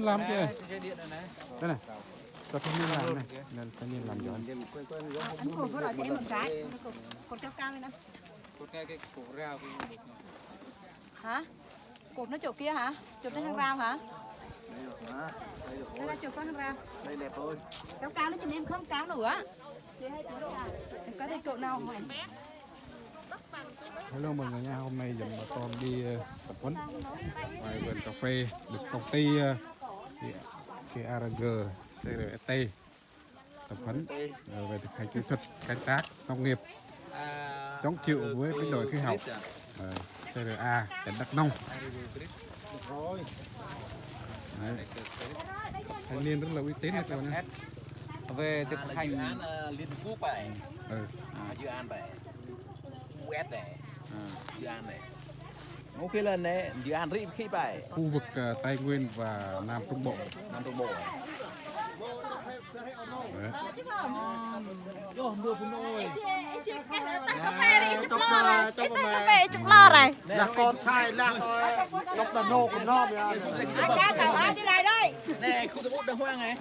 làm kia đây này có thanh niên làm này nên thanh niên làm giỏi anh cột có loại cho em một cái cột cao cao lên nè cột ngay cái cổ rào hả cột nó chỗ kia hả chụp lên hàng rào hả đây là chụp có hàng rào đây đẹp thôi cao cao nó cho em không cao nữa có thể cột nào mà hello mọi người nha, hôm nay dành bà con đi tập huấn ngoài vườn cà phê được công ty KRG CRT tập huấn về thực hành kỹ thuật canh tác nông nghiệp chống chịu với biến đổi khí hậu CRA tỉnh Đắk Nông. Đấy. Thanh niên rất là uy tín hết rồi nhé. về thực hành Liên Hợp Quốc vậy dự án vậy US này dự án này một cái lần này dự án rịp khi vậy Khu vực Tây Nguyên và Nam Trung Bộ. Nam Trung Bộ Đấy. chụp lo này là con trai là đọc là nô của nó ai ra tàu ai đi lại đây này không thể bút được hoang này